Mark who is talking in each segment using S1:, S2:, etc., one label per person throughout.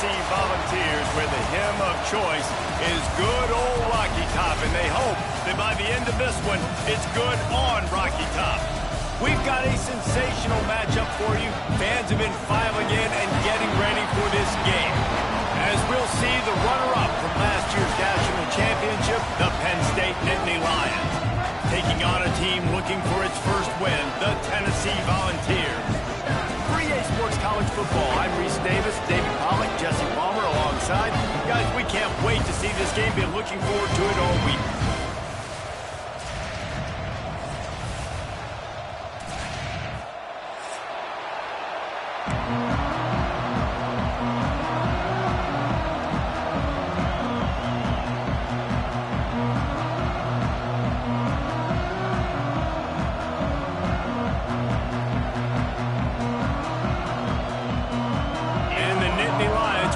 S1: Tennessee Volunteers, where the hymn of choice is good old Rocky Top, and they hope that by the end of this one, it's good on Rocky Top. We've got a sensational matchup for you. Fans have been filing in and getting ready for this game. As we'll see the runner-up from last year's national championship, the Penn State Nittany Lions, taking on a team looking for its first win, the Tennessee Volunteers. For EA Sports College Football, I'm Reese Davis, David Pollack, Jesse Palmer alongside. Guys, we can't wait to see this game. Been looking forward to it all week.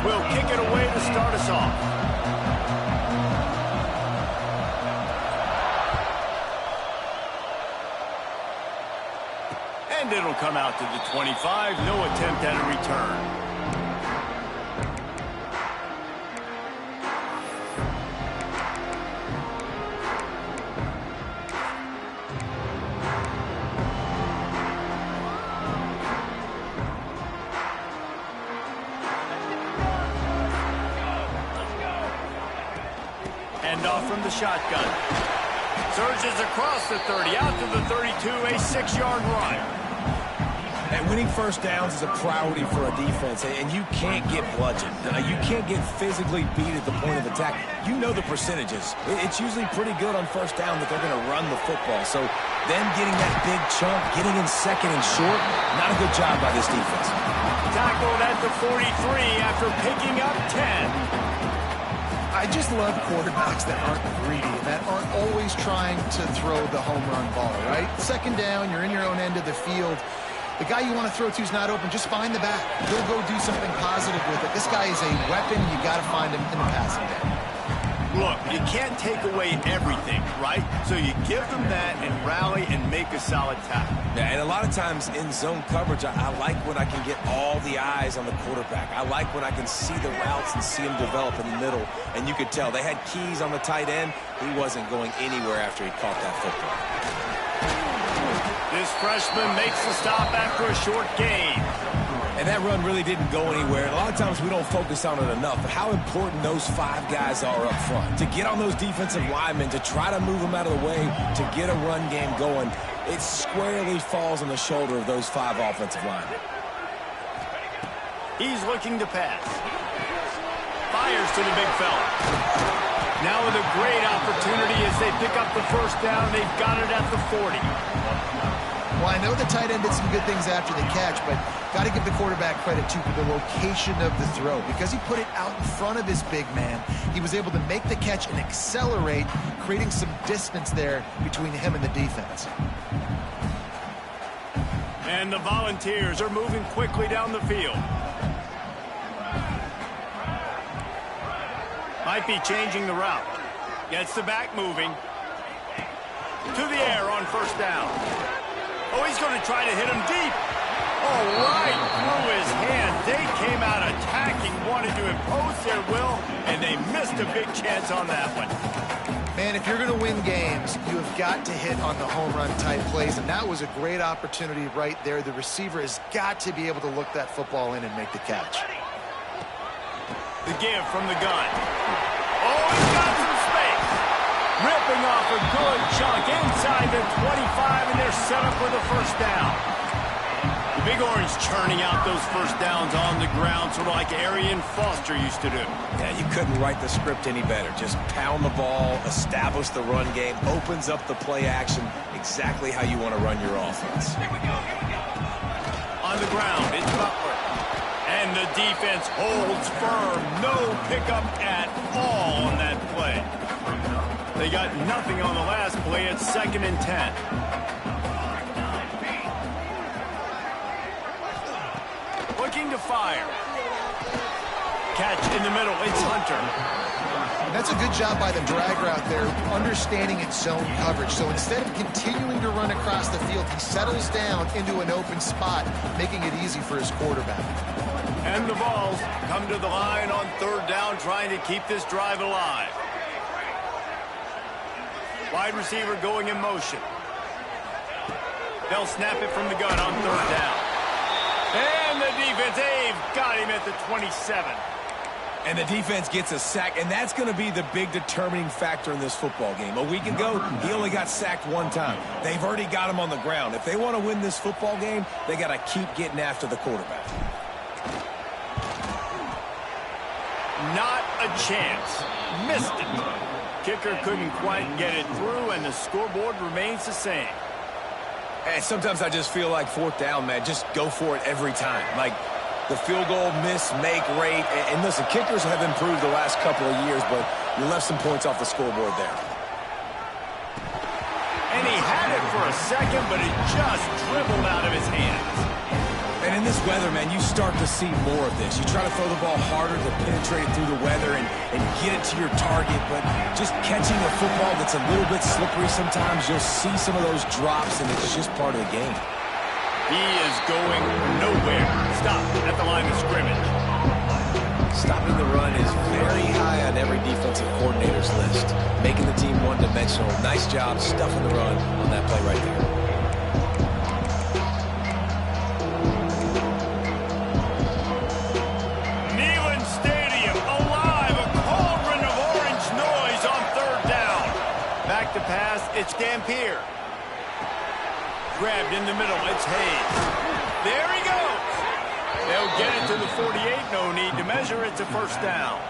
S1: Will kick it away to start us off. And it'll come out to the 25. No attempt at a return. Off from the shotgun. Surges across the 30, out to the 32, a 6-yard run.
S2: And winning first downs is a priority for a defense, and you can't get bludgeoned. You can't get physically beat at the point of attack. You know the percentages. It's usually pretty good on first down that they're going to run the football. So them getting that big chunk, getting in second and short, not a good job by this defense.
S1: Tackled at the 43 after picking up 10.
S3: I just love quarterbacks that aren't greedy, that aren't always trying to throw the home run ball, right? Second down, you're in your own end of the field. The guy you want to throw to is not open. Just find the back. He'll go do something positive with it. This guy is a weapon. You got to find him in the passing game.
S1: Look, you can't take away everything, right? So you give them that and rally and make a solid tackle.
S2: Yeah, and a lot of times in zone coverage, I like when I can get all the eyes on the quarterback. I like when I can see the routes and see them develop in the middle. And you could tell they had keys on the tight end. He wasn't going anywhere after he caught that football.
S1: This freshman makes the stop after a short gain.
S2: And that run really didn't go anywhere. A lot of times we don't focus on it enough, but how important those 5 guys are up front. To get on those defensive linemen, to try to move them out of the way, to get a run game going, it squarely falls on the shoulder of those 5 offensive linemen.
S1: He's looking to pass. Fires to the big fella. Now with a great opportunity as they pick up the first down. They've got it at the 40.
S3: Well, I know the tight end did some good things after the catch, but got to give the quarterback credit, too, for the location of the throw. Because he put it out in front of his big man, he was able to make the catch and accelerate, creating some distance there between him and the defense.
S1: And the Volunteers are moving quickly down the field. Might be changing the route. Gets the back moving. To the air on first down. Oh, he's going to try to hit him deep. Oh, right through his hand. They came out attacking, wanted to impose their will, and they missed a big chance on that one.
S3: Man, if you're going to win games, you have got to hit on the home run type plays, and that was a great opportunity right there. The receiver has got to be able to look that football in and make the catch.
S1: The give from the gun. Oh, he's got some space. Ripping off a good chunk inside the 25, and they're set up with a first down. The Big Orange churning out those first downs on the ground, sort of like Arian Foster used to do.
S2: Yeah, you couldn't write the script any better. Just pound the ball, establish the run game, opens up the play action, exactly how you want to run your offense.
S1: Here we go. On the ground, it's Butler. And the defense holds firm. No pickup at all on that play. They got nothing on the last play. It's 2nd and 10. Looking to fire. Catch in the middle. It's Hunter.
S3: That's a good job by the drag route there, understanding its zone coverage. So instead of continuing to run across the field, he settles down into an open spot, making it easy for his quarterback.
S1: And the Vols come to the line on third down, trying to keep this drive alive. Wide receiver going in motion. They'll snap it from the gun on third down. And the defense, they've got him at the 27.
S2: And the defense gets a sack, and that's going to be the big determining factor in this football game. A week ago, he only got sacked one time. They've already got him on the ground. If they want to win this football game, they got to keep getting after the quarterback.
S1: Not a chance. Missed it. Kicker couldn't quite get it through, and the scoreboard remains the same.
S2: And sometimes I just feel like fourth down, man. Just go for it every time. Like the field goal miss, make rate. And listen, kickers have improved the last couple of years, but you left some points off the scoreboard there.
S1: And he had it for a second, but it just dribbled out of his hands.
S2: And in this weather, man, you start to see more of this. You try to throw the ball harder to penetrate through the weather and get it to your target, but just catching a football that's a little bit slippery sometimes, you'll see some of those drops, and it's just part of the game.
S1: He is going nowhere. Stop at the line of scrimmage.
S2: Stopping the run is very high on every defensive coordinator's list. Making the team one-dimensional. Nice job stuffing the run on that play right there.
S1: To pass, it's Dampier. Grabbed in the middle, it's Hayes. There he goes. They'll get it to the 48, no need to measure, it's a first down.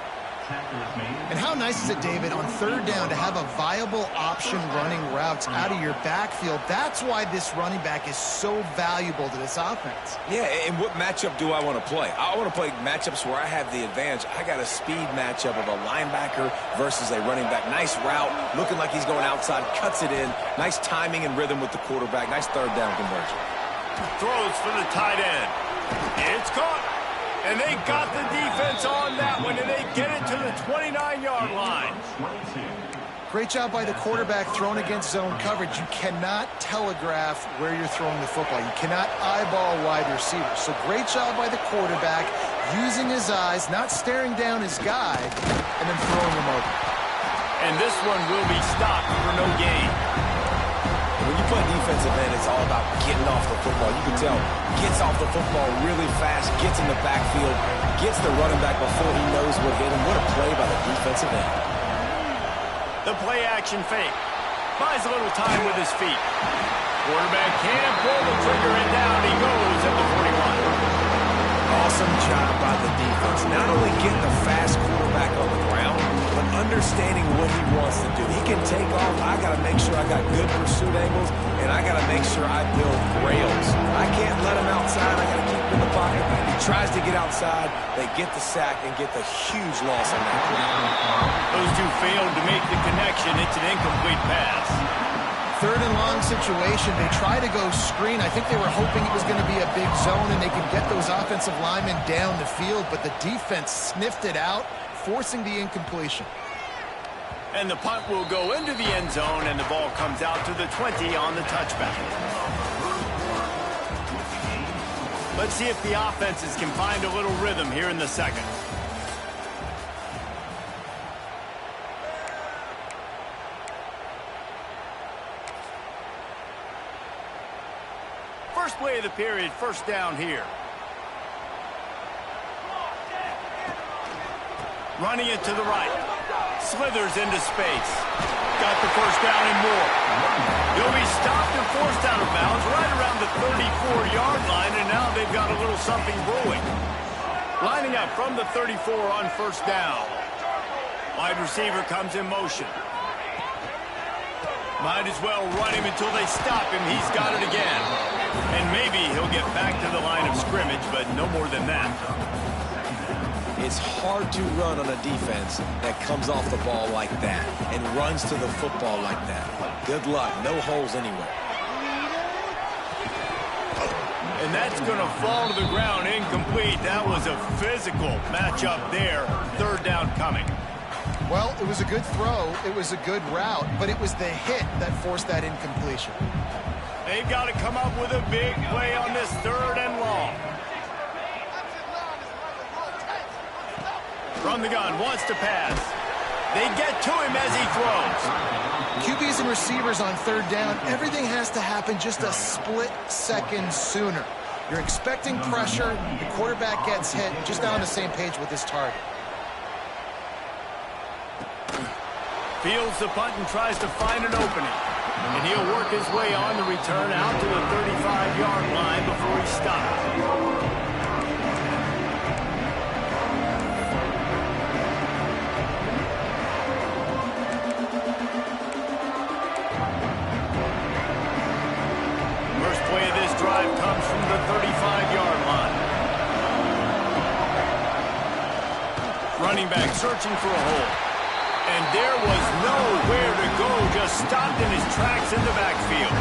S3: And how nice is it, David, on third down to have a viable option running routes out of your backfield? That's why this running back is so valuable to this offense.
S2: Yeah, and what matchup do I want to play? I want to play matchups where I have the advantage. I got a speed matchup of a linebacker versus a running back. Nice route, looking like he's going outside, cuts it in. Nice timing and rhythm with the quarterback. Nice third down conversion.
S1: Throws for the tight end. It's caught. And they got the defense on that one, and they get it to the 29-yard line.
S3: Great job by the quarterback thrown against zone coverage. You cannot telegraph where you're throwing the football. You cannot eyeball wide receivers. So great job by the quarterback using his eyes, not staring down his guy, and then throwing him over.
S1: And this one will be stopped for no gain.
S2: When you play defensive end, it's all about getting off the football. You can tell, gets off the football really fast, gets in the backfield, gets the running back before he knows what hit him. What a play by the defensive end.
S1: The play action fake. Buys a little time with his feet. Quarterback can't pull the trigger, and down he goes at the 41.
S2: Awesome job by the defense. Not only getting the fast quarterback on the ground, but understanding what he wants to do. He can take off. I got to make sure I got good pursuit angles, and I got to make sure I build rails. I can't let him outside. I got to keep him in the pocket. He tries to get outside. They get the sack and get the huge loss on that play.
S1: Those two failed to make the connection. It's an incomplete pass.
S3: Third and long situation. They try to go screen. I think they were hoping it was going to be a big zone and they could get those offensive linemen down the field, but the defense sniffed it out, forcing the incompletion.
S1: And the punt will go into the end zone, and the ball comes out to the 20 on the touchback. Let's see if the offenses can find a little rhythm here in the second. First play of the period, first down here. Running it to the right. Slithers into space. Got the first down and more. He'll be stopped and forced out of bounds right around the 34-yard line, and now they've got a little something brewing. Lining up from the 34 on first down. Wide receiver comes in motion. Might as well run him until they stop him. He's got it again. And maybe he'll get back to the line of scrimmage, but no more than that.
S2: It's hard to run on a defense that comes off the ball like that and runs to the football like that. Good luck. No holes anywhere.
S1: And that's going to fall to the ground incomplete. That was a physical matchup there. Third down coming.
S3: Well, it was a good throw. It was a good route, but it was the hit that forced that incompletion.
S1: They've got to come up with a big play on this third and long. From the gun, wants to pass. They get to him as he throws.
S3: QBs and receivers on third down, everything has to happen just a split second sooner. You're expecting pressure, the quarterback gets hit, just not on the same page with his target.
S1: Fields the punt and tries to find an opening. And he'll work his way on the return out to the 35-yard line before he stops. Drive comes from the 35-yard line. Running back searching for a hole. And there was nowhere to go, just stopped in his tracks in the backfield.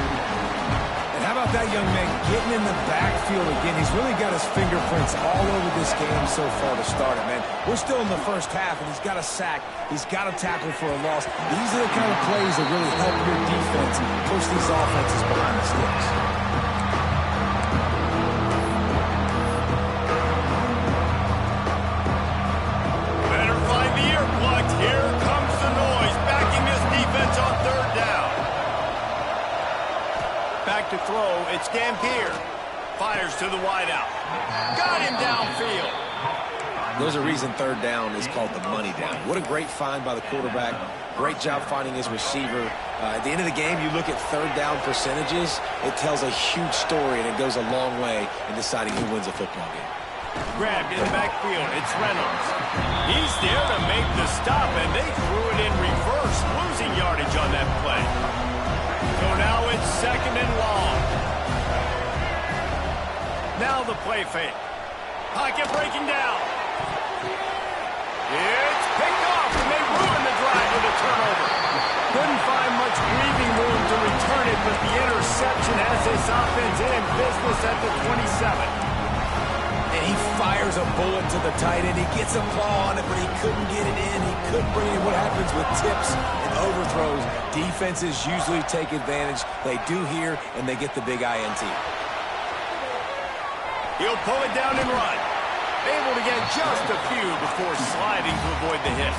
S2: And how about that young man getting in the backfield again? He's really got his fingerprints all over this game so far to start it, man. We're still in the first half, and he's got a sack. He's got a tackle for a loss. These are the kind of plays that really help your defense push these offenses behind the sticks.
S1: Here comes the noise, backing this defense on third down. Back to throw, it's Gampier. Fires to the wideout. Got him downfield.
S2: There's a reason third down is called the money down. What a great find by the quarterback. Great job finding his receiver. At the end of the game, you look at third down percentages. It tells a huge story, and it goes a long way in deciding who wins a football game.
S1: Grabbed in the backfield, it's Reynolds. He's there to make the stop, and they threw it in reverse, losing yardage on that play. So now it's second and long. Now the play fake. Pocket breaking down. It's picked off, and they ruin the drive with a turnover. Couldn't find much breathing room to return it, but the interception has this offense in business at the 27.
S2: And he fires a bullet to the tight end. He gets a paw on it, but he couldn't get it in. He couldn't bring it in. What happens with tips and overthrows? Defenses usually take advantage. They do here, and they get the big INT.
S1: He'll pull it down and run. Able to get just a few before sliding to avoid the hit.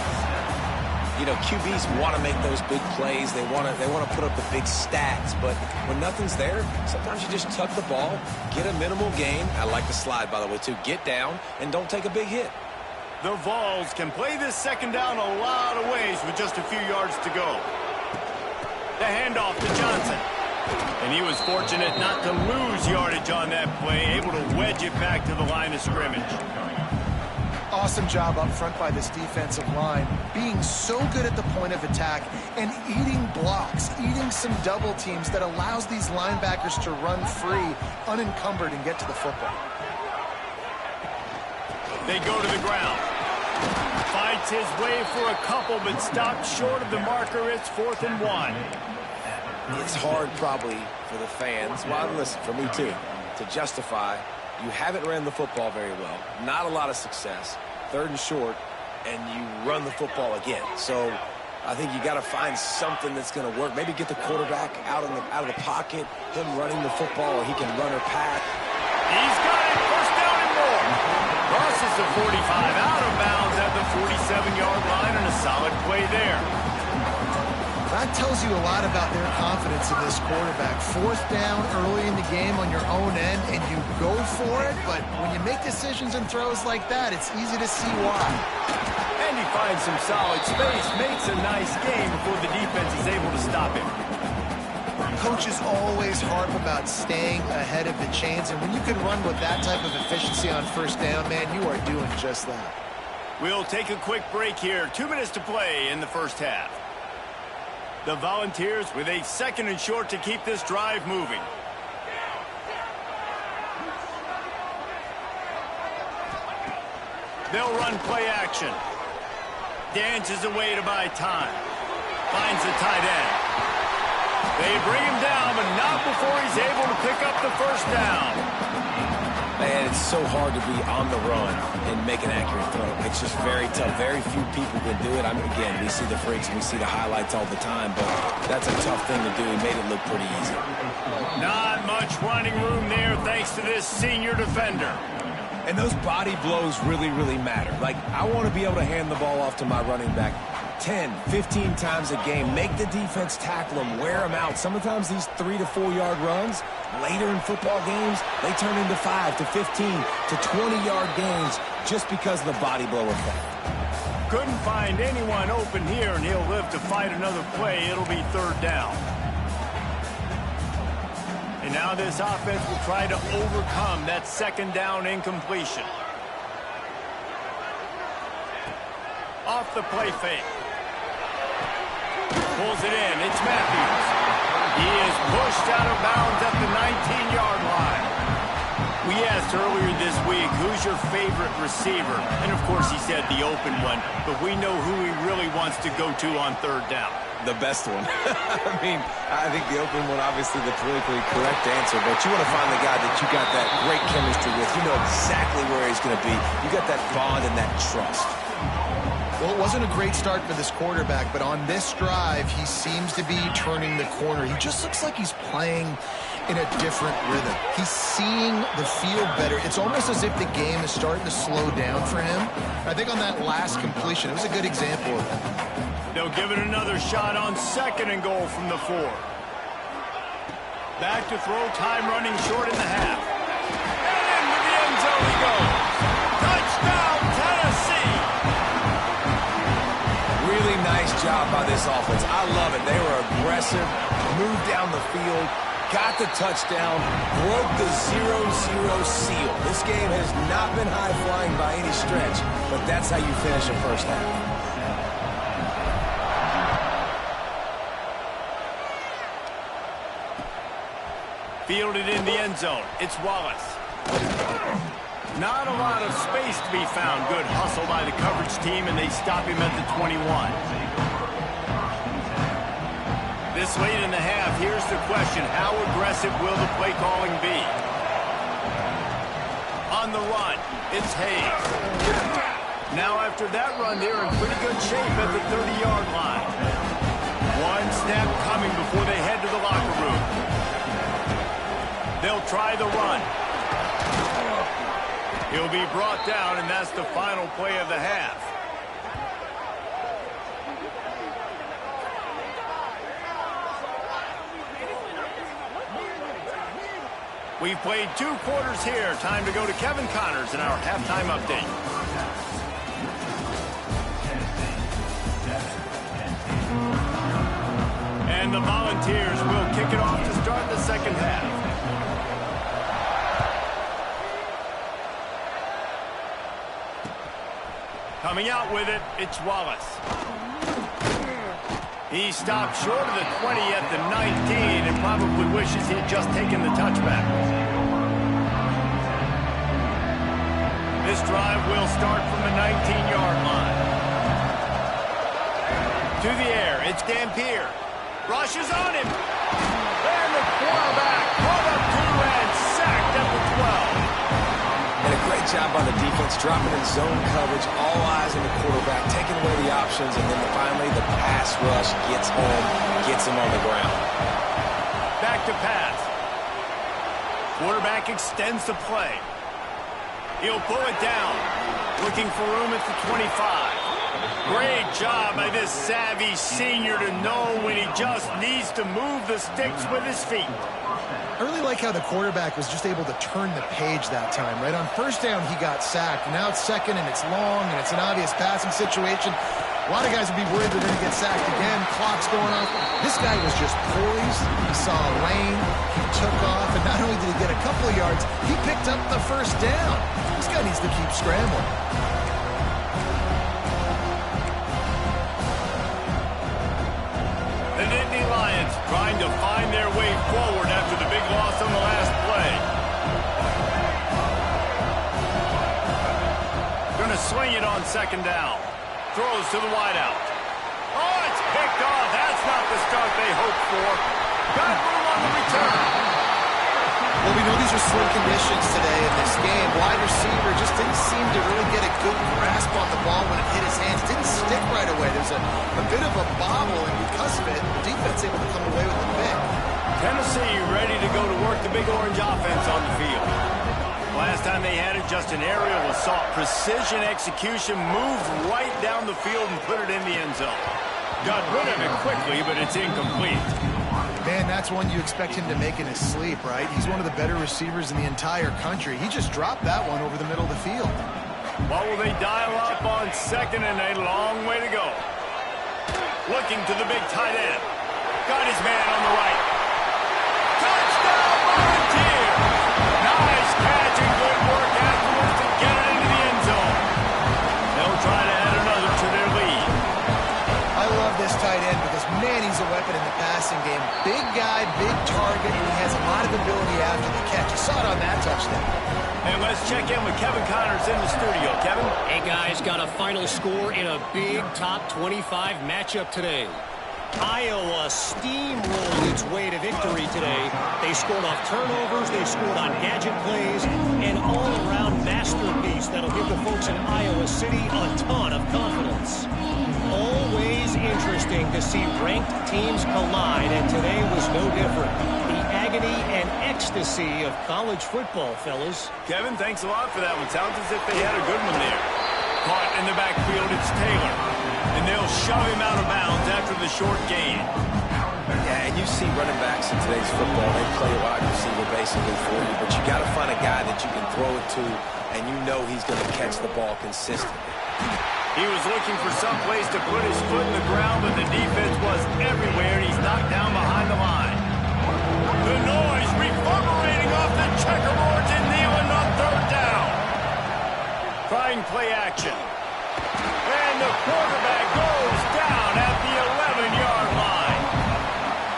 S2: You know, QBs want to make those big plays. They want to put up the big stats. But when nothing's there, sometimes you just tuck the ball, get a minimal gain. I like the slide, by the way, too. Get down and don't take a big hit.
S1: The Vols can play this second down a lot of ways with just a few yards to go. The handoff to Johnson. And he was fortunate not to lose yardage on that play, able to wedge it back to the line of scrimmage.
S3: Awesome job up front by this defensive line, being so good at the point of attack and eating blocks, eating some double teams that allows these linebackers to run free, unencumbered, and get to the football.
S1: They go to the ground. Fights his way for a couple, but stopped short of the marker. It's 4th and 1.
S2: It's hard probably for the fans, well, listen, for me too, to justify you haven't ran the football very well, not a lot of success, 3rd and short, and you run the football again. So I think you got to find something that's going to work. Maybe get the quarterback out of the pocket, him running the football, or he can run or pass.
S1: He's got it, 1st down and more. Crosses the 45, out of bounds at the 47-yard line, and a solid play there.
S3: That tells you a lot about their confidence in this quarterback. 4th down early in the game on your own end, and you go for it, but when you make decisions and throws like that, it's easy to see why.
S1: And he finds some solid space, makes a nice game before the defense is able to stop him.
S3: Coaches always harp about staying ahead of the chains, and when you can run with that type of efficiency on 1st down, man, you are doing just that.
S1: We'll take a quick break here. 2 minutes to play in the first half. The Volunteers with a 2nd and short to keep this drive moving. They'll run play action. Dances away to buy time. Finds the tight end. They bring him down, but not before he's able to pick up the 1st down.
S2: Man, it's so hard to be on the run and make an accurate throw. It's just very tough. Very few people can do it. I mean, again, we see the freaks and we see the highlights all the time, but that's a tough thing to do. He made it look pretty easy.
S1: Not much running room there thanks to this senior defender.
S2: And those body blows really, really matter. Like, I want to be able to hand the ball off to my running back 10, 15 times a game. Make the defense tackle them, wear them out. Sometimes these 3 to 4 yard runs, later in football games, they turn into 5 to 15 to 20-yard gains just because of the body blow effect.
S1: Couldn't find anyone open here, and he'll live to fight another play. It'll be 3rd down. And now this offense will try to overcome that 2nd down incompletion. Off the play fake. Pulls it in. It's Matthews. He is pushed out of bounds at the 19-yard line. We asked earlier this week, who's your favorite receiver? And, of course, he said the open one. But we know who he really wants to go to on 3rd down.
S2: The best one. I mean, I think the open one, obviously the politically correct answer, but you want to find the guy that you got that great chemistry with. You know exactly where he's going to be. You got that bond and that trust.
S3: Well, it wasn't a great start for this quarterback, but on this drive, he seems to be turning the corner. He just looks like he's playing in a different rhythm. He's seeing the field better. It's almost as if the game is starting to slow down for him. I think on that last completion, it was a good example of that.
S1: They'll give it another shot on 2nd and goal from the 4. Back to throw, time running short in the half. And into the end zone he goes. Touchdown, Tennessee!
S2: Really nice job by this offense. I love it. They were aggressive, moved down the field, got the touchdown, broke the 0-0 seal. This game has not been high-flying by any stretch, but that's how you finish a first half.
S1: Fielded in the end zone. It's Wallace. Not a lot of space to be found. Good hustle by the coverage team, and they stop him at the 21. This late in the half, here's the question. How aggressive will the play calling be? On the run, it's Hayes. Now after that run, they're in pretty good shape at the 30-yard line. One snap coming before they head to the locker room. They'll try the run. He'll be brought down, and that's the final play of the half. We've played 2 quarters here. Time to go to Kevin Connors in our halftime update. And the Volunteers will kick it off to start the 2nd half. Coming out with it, it's Wallace. He stopped short of the 20 at the 19 and probably wishes he had just taken the touchback. This drive will start from the 19-yard line. To the air, it's Dampier. Rushes on him. And the quarterback caught up to and sacked at the 12.
S2: And a great job by the defense, dropping in zone coverage, all eyes on the quarterback, taking away the options, and then finally the pass rush gets home, gets him on the ground.
S1: Back to pass. Quarterback extends the play. He'll pull it down, looking for room at the 25. Great job by this savvy senior to know when he just needs to move the sticks with his feet.
S3: I really like how the quarterback was just able to turn the page that time, right? On 1st down, he got sacked. Now it's 2nd, and it's long, and it's an obvious passing situation. A lot of guys would be worried they're going to get sacked again. Clock's going off. This guy was just poised. He saw a lane. He took off, and not only did he get a couple of yards, he picked up the 1st down. This guy needs to keep scrambling.
S1: The Nittany Lions trying to find their way forward after the big loss on the last play. Going to swing it on 2nd down. Throws to the wideout. Oh, it's picked off. That's not the start they hoped for. Got room on the return.
S3: Well, we know these are slim conditions today in this game. Wide receiver just didn't seem to really get a good grasp on the ball when it hit his hands. Didn't stick right away. There's a bit of a bobble, and because of it, the defense able to come away with the pick.
S1: Tennessee ready to go to work the Big Orange offense on the field. Last time they had it, just an aerial assault. Precision execution, moved right down the field and put it in the end zone. Got rid of it quickly, but it's incomplete.
S3: Man, that's one you expect him to make in his sleep, right? He's one of the better receivers in the entire country. He just dropped that one over the middle of the field.
S1: What will they dial up on second and a long way to go? Looking to the big tight end. Got his man on the right. Touchdown, Volunteer! Nice catch and good work afterwards to get it into the end zone. They'll try to add another to their lead.
S3: I love this tight end because, man, he's a weapon in the passing game. Big guy, big target, and he has a lot of ability after the catch. You saw it on that touchdown.
S1: And let's check in with Kevin Connors in the studio. Kevin?
S4: Hey, guys, got a final score in a big top 25 matchup today. Iowa steamrolled its way to victory today. They scored off turnovers, they scored on gadget plays, an all-around masterpiece that'll give the folks in Iowa City a ton of confidence. Always interesting to see ranked teams collide, and today was no different. The agony and ecstasy of college football, fellas.
S1: Kevin, thanks a lot for that one. Sounds as if they had a good one there. Caught in the backfield, it's Taylor. And they'll shove him out of bounds after the short gain.
S2: Yeah, and you see running backs in today's football, they play a wide receiver basically for you, but you got to find a guy that you can throw it to, and you know he's going to catch the ball consistently.
S1: He was looking for some place to put his foot in the ground, but the defense was everywhere, and he's knocked down behind the line. The noise reverberating off the checkerboards and Nealon on third down. Trying play action. And the quarterback goes down at the 11-yard line.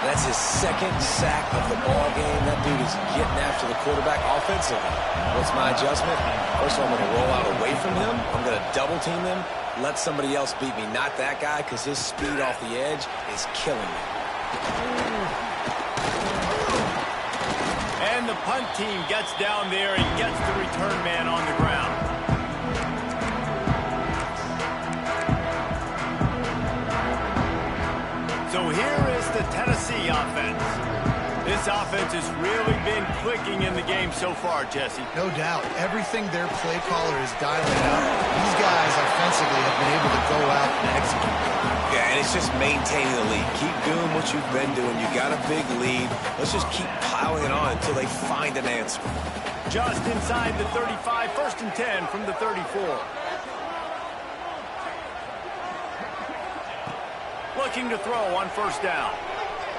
S2: That's his second sack of the ball game. That dude is getting after the quarterback offensively. What's my adjustment? First of all, I'm going to roll out away from him. I'm going to double team him. Let somebody else beat me, not that guy, because his speed off the edge is killing me.
S1: And the punt team gets down there and gets the return man on the ground. So here is the Tennessee offense. This offense has really been clicking in the game so far, Jesse.
S3: No doubt. Everything their play caller is dialing up, these guys offensively have been able to go out and execute.
S2: Yeah, and it's just maintaining the lead. Keep doing what you've been doing. You got a big lead. Let's just keep piling it on until they find an answer.
S1: Just inside the 35, 1st and 10 from the 34. Looking to throw on 1st down.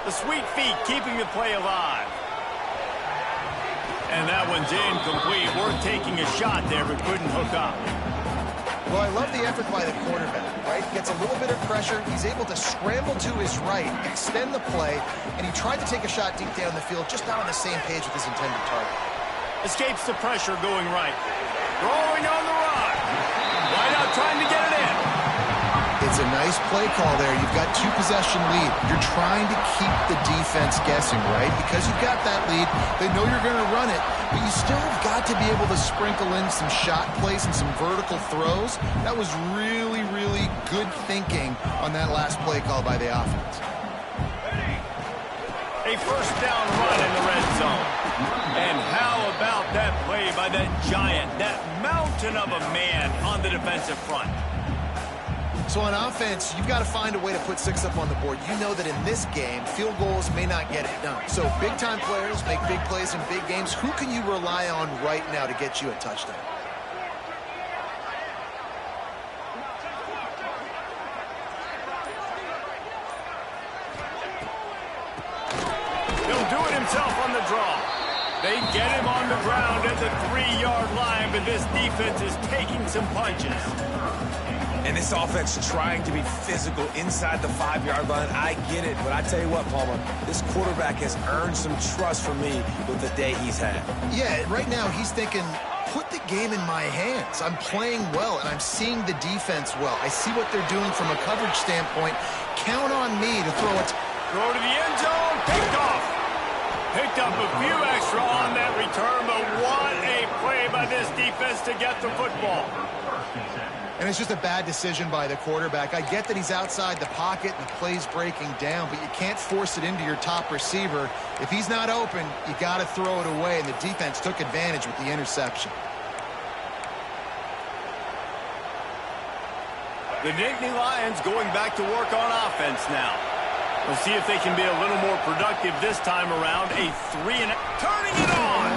S1: The sweet feet keeping the play alive. And that one's incomplete. Worth taking a shot there, but couldn't hook up.
S3: Well, I love the effort by the quarterback, right? Gets a little bit of pressure. He's able to scramble to his right, extend the play, and he tried to take a shot deep down the field, just not on the same page with his intended target.
S1: Escapes the pressure going right. Throwing on the run. Wide out trying to get it in.
S3: It's a nice play call there. You've got 2-possession lead. You're trying to keep the defense guessing, right? Because you've got that lead, they know you're going to run it, but you still have got to be able to sprinkle in some shot plays and some vertical throws. That was really, really good thinking on that last play call by the offense.
S1: A 1st down run in the red zone. And how about that play by that giant, that mountain of a man on the defensive front?
S3: So on offense, you've got to find a way to put 6 up on the board. You know that in this game, field goals may not get it done. So big-time players make big plays in big games. Who can you rely on right now to get you a touchdown?
S1: He'll do it himself on the draw. They get him on the ground at the 3-yard line, but this defense is taking some punches.
S2: And this offense trying to be physical inside the 5-yard line. I get it, but I tell you what, Palmer, this quarterback has earned some trust from me with the day he's had.
S3: Yeah, right now he's thinking, put the game in my hands. I'm playing well, and I'm seeing the defense well. I see what they're doing from a coverage standpoint. Count on me to throw it.
S1: Throw to the end zone, picked off. Picked up a few extra on that return, but what a play by this defense to get the football.
S3: And it's just a bad decision by the quarterback. I get that he's outside the pocket and the play's breaking down, but you can't force it into your top receiver. If he's not open, you got to throw it away, and the defense took advantage with the interception.
S1: The Nittany Lions going back to work on offense now. We'll see if they can be a little more productive this time around. A 3-and turning it on.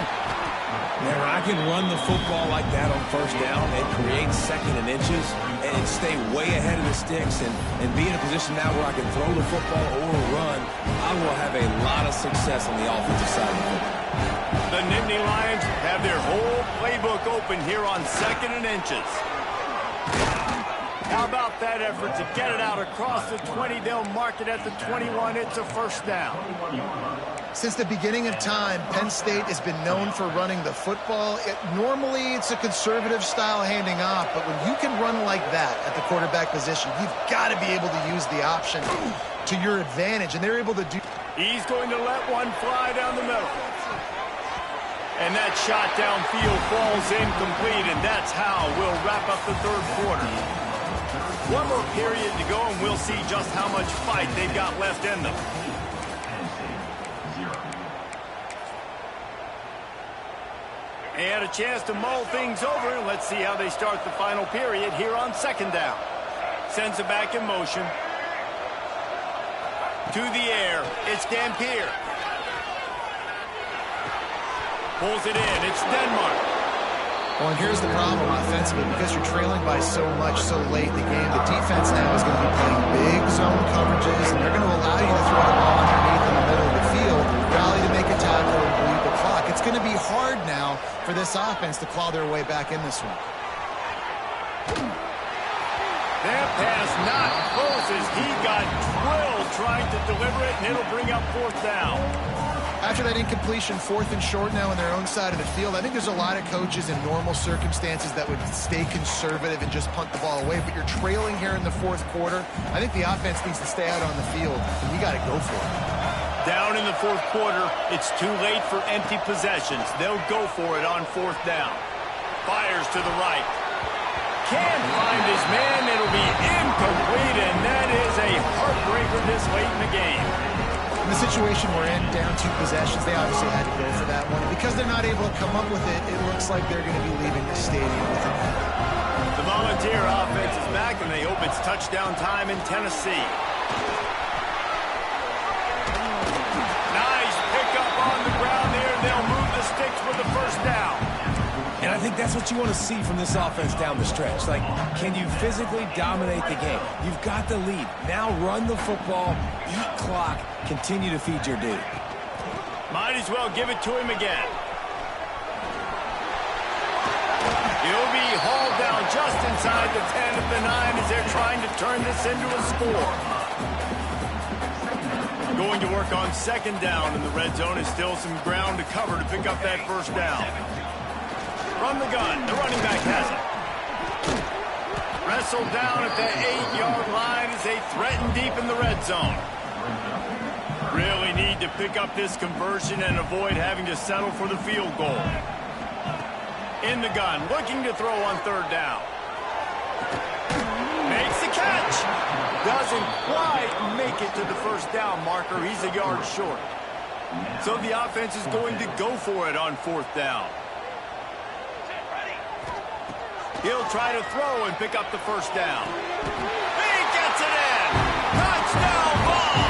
S2: Man, I can run the football like that on first down and create second and inches and stay way ahead of the sticks and be in a position now where I can throw the football or run. I will have a lot of success on the offensive side of the football.
S1: The Nittany Lions have their whole playbook open here on second and inches. How about that effort to get it out across the 20? They'll mark it at the 21. It's a first down.
S3: Since the beginning of time, Penn State has been known for running the football. Normally, it's a conservative style handing off, but when you can run like that at the quarterback position, you've got to be able to use the option to your advantage, and they're able to do.
S1: He's going to let one fly down the middle. And that shot downfield falls incomplete, and that's how we'll wrap up the third quarter. One more period to go, and we'll see just how much fight they've got left in them. And a chance to mull things over. Let's see how they start the final period here on second down. Sends it back in motion. To the air. It's Dampier. Pulls it in. It's Denmark.
S3: Well, and here's the problem offensively. Because you're trailing by so much so late in the game, the defense now is going to be playing big zone coverages, and they're going to allow you to throw the ball underneath in the middle of the field, rally to make a tackle, and bleed the clock. It's going to be hard now for this offense to claw their way back in this one.
S1: That pass not close as he got drilled trying to deliver it, and it'll bring up fourth down.
S3: After that incompletion, 4th and short now on their own side of the field, I think there's a lot of coaches in normal circumstances that would stay conservative and just punt the ball away, but you're trailing here in the fourth quarter. I think the offense needs to stay out on the field, and you got to go for it.
S1: Down in the fourth quarter, it's too late for empty possessions. They'll go for it on fourth down. Fires to the right. Can't find his man. It'll be incomplete, and that is a heartbreaker this late in the game.
S3: In the situation we're in, down 2 possessions, they obviously had to go for that one. And because they're not able to come up with it, it looks like they're going to be leaving the stadium with it.
S1: The Volunteer offense is back, and they hope it's touchdown time in Tennessee. Nice pickup on the ground there. They'll move the sticks with the first down.
S2: And I think that's what you want to see from this offense down the stretch. Like, can you physically dominate the game? You've got the lead. Now run the football, eat clock, continue to feed your dude.
S1: Might as well give it to him again. He'll be hauled down just inside the 10 of the 9 as they're trying to turn this into a score. Going to work on second down, and the red zone is still some ground to cover to pick up that first down. From the gun, the running back has it. Wrestled down at the 8-yard line as they threaten deep in the red zone. Really need to pick up this conversion and avoid having to settle for the field goal. In the gun, looking to throw on third down. Makes the catch. Doesn't quite make it to the first down marker. He's a yard short. So the offense is going to go for it on fourth down. He'll try to throw and pick up the first down. He gets it in! Touchdown ball!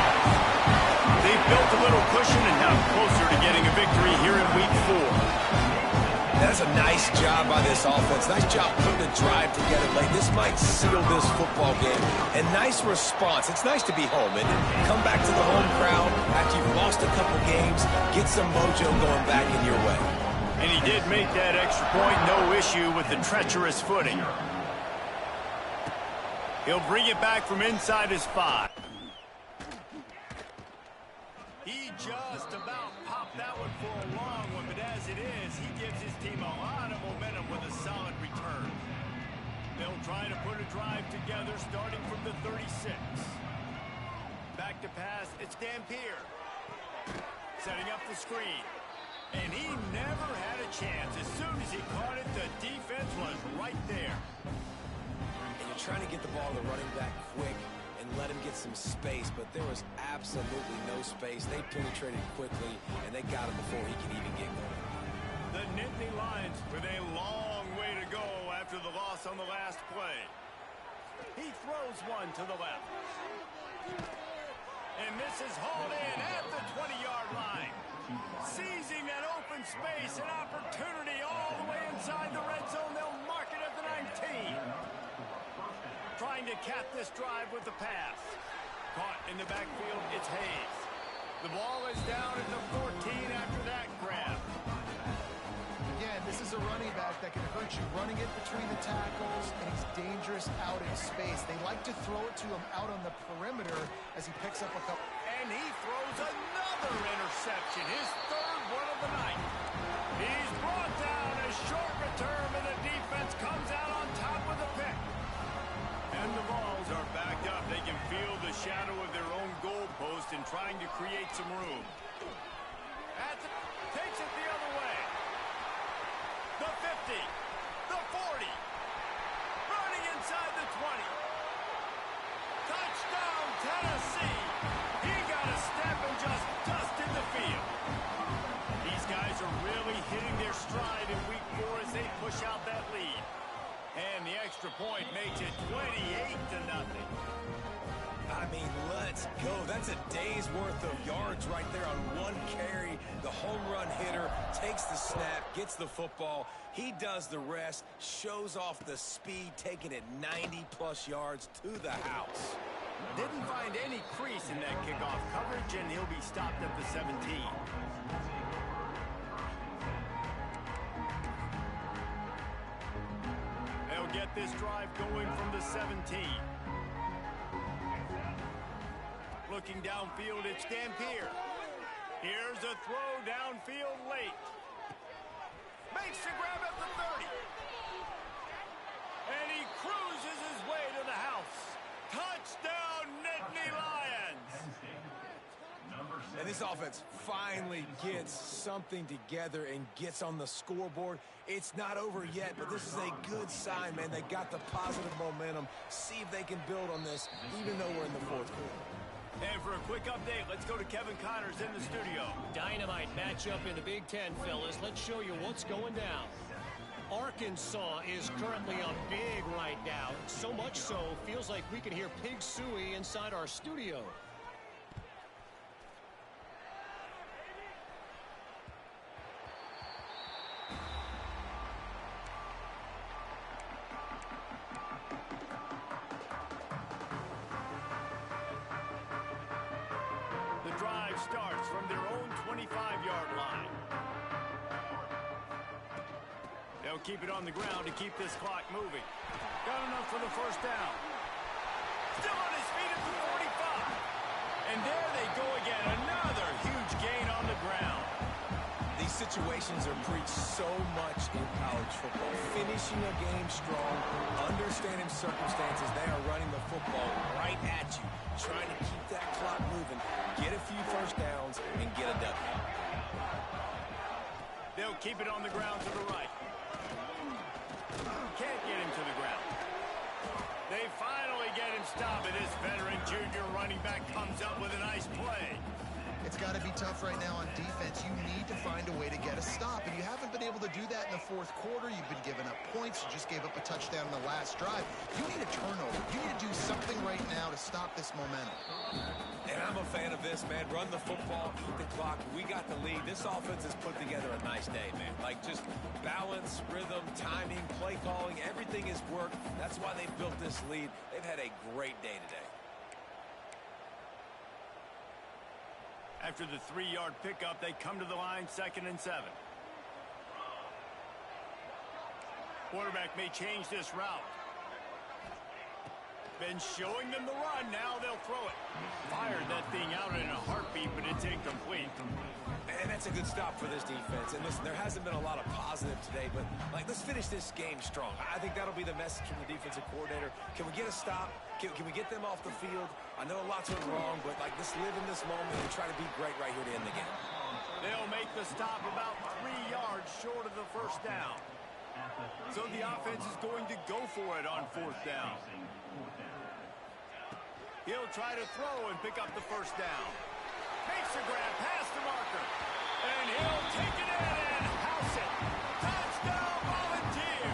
S1: They've built a little cushion and now closer to getting a victory here in week 4.
S2: That's a nice job by this offense. Nice job putting a drive together late. This might seal this football game. And nice response. It's nice to be home, and come back to the home crowd after you've lost a couple games. Get some mojo going back in your way.
S1: And he did make that extra point, no issue with the treacherous footing. He'll bring it back from inside his 5. He just about popped that one for a long one, but as it is, he gives his team a lot of momentum with a solid return. They'll try to put a drive together starting from the 36. Back to pass, it's Dampier. Setting up the screen. And he never had a chance. As soon as he caught it, the defense was right there.
S2: trying to get the ball to the running back quick and let him get some space, but there was absolutely no space. They penetrated quickly, and they got him before he could even get going.
S1: The Nittany Lions with a long way to go after the loss on the last play. He throws one to the left. And this is hauled in at the 20-yard line. Seizing that open space, an opportunity all the way inside the red zone. They'll mark it at the 19. Trying to cap this drive with the pass. Caught in the backfield, it's Hayes. The ball is down at the 14 after that grab.
S3: Again, this is a running back that can hurt you running it between the tackles, and he's dangerous out in space. They like to throw it to him out on the perimeter as he picks up a couple.
S1: And he throws another interception, his third one of the night. He's brought down a short return, and the defense comes out on top with a pick. And the balls are backed up. They can feel the shadow of their own goalpost and trying to create some room. Takes it the other way. The 50, the 40, running inside the 20. Touchdown, Tennessee. He got a step and just dusted the field. These guys are really hitting their stride in week 4 as they push out that lead. And the extra point makes it 28-0.
S2: I mean, let's go. That's a day's worth of yards right there on one carry. The home run hitter takes the snap, gets the football. He does the rest, shows off the speed, taking it 90-plus yards to the house.
S1: Didn't find any crease in that kickoff coverage, and he'll be stopped at the 17. They'll get this drive going from the 17. Looking downfield, it's Dampier. Here's a throw downfield late. Makes the grab at the 30. And he cruises his way to the house. Touchdown, Nittany Lions!
S2: And this offense finally gets something together and gets on the scoreboard. It's not over yet, but this is a good sign, man. They got the positive momentum. See if they can build on this, even though we're in the fourth quarter.
S1: And for a quick update, let's go to Kevin Connors in the studio.
S4: Dynamite matchup in the Big Ten, fellas. Let's show you what's going down. Arkansas is currently up big right now. So much so, feels like we can hear Pig Suey inside our studio.
S1: Starts from their own 25-yard line. They'll keep it on the ground to keep this clock moving. Got enough for the first down. Still on his feet at the 45. And there they go again. Another huge gain on the ground.
S2: These situations are preached so much in college football. Finishing a game strong, understanding circumstances. They are running the football right at you, trying to keep that clock moving, get a few first downs, and get a W.
S1: They'll keep it on the ground to the right. Can't get him to the ground. They finally get him stopped, and this veteran junior running back comes up with a nice play.
S3: It's got to be tough right now on defense. You need to find a way to get a stop, and you haven't been able to do that in the fourth quarter. You've been giving up points. You just gave up a touchdown in the last drive. You need a turnover. You need to do something right now to stop this momentum.
S2: And I'm a fan of this, man. Run the football, eat the clock. We got the lead. This offense has put together a nice day, man. Like, just balance, rhythm, timing, play calling, everything has worked. That's why they've built this lead. They've had a great day today.
S1: After the 3-yard pickup, they come to the line, 2nd and 7. Quarterback may change this route. Been showing them the run. Now they'll throw it. Fired that thing out in a heartbeat, but it's incomplete.
S2: And that's a good stop for this defense. And listen, there hasn't been a lot of positive today, but like, let's finish this game strong. I think that'll be the message from the defensive coordinator. Can we get a stop? Can we get them off the field? I know a lot's went wrong, but like, let's live in this moment and try to be great right here to end the game.
S1: They'll make the stop about 3 yards short of the first down. So the offense is going to go for it on 4th down. He'll try to throw and pick up the 1st down. Makes a grab past the marker. And he'll take it in and house it. Touchdown, Volunteer!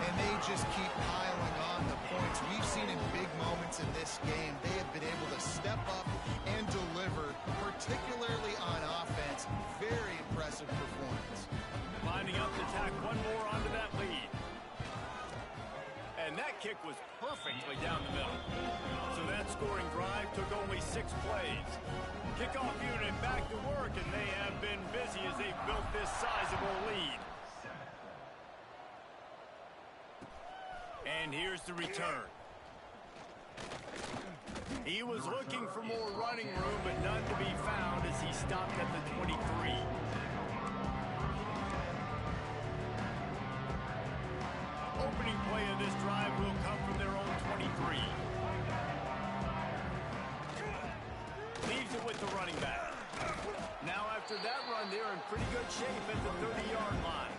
S3: And they just keep piling on the points. We've seen in big moments in this game, they have been able to step up and deliver, particularly on offense. Very impressive performance.
S1: Lining up to tack one more onto that lead. And that kick was perfectly down the middle. So that scoring drive took only 6 plays. Kickoff unit back to work, and they have been busy as they've built this sizable lead. And here's the return. He was looking for more running room, but none to be found as he stopped at the 23. Opening play of this drive will come from their own 23. Leaves it with the running back. Now after that run, they're in pretty good shape at the 30-yard line.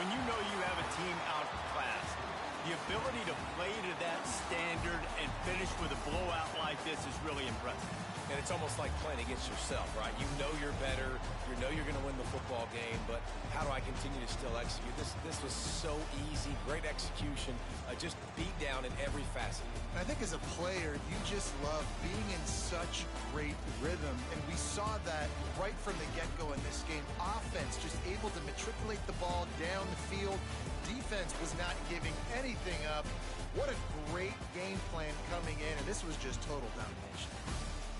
S1: When you know you have a team outclassed, the ability to play to that standard and finish with a blowout like this is really impressive.
S2: And it's almost like playing against yourself, right? You know you're better. You know you're going to win the football game, but how do I continue to still execute? This was so easy. Great execution. Just beat down in every facet.
S3: And I think as a player, you just love being in such great rhythm. And we saw that right from the get-go in this game. Offense just able to matriculate the ball down the field. Defense was not giving anything up. What a great game plan coming in, and this was just total domination.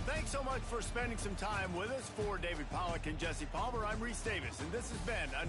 S1: Thanks so much for spending some time with us. For David Pollack and Jesse Palmer, I'm Reese Davis, and this has been another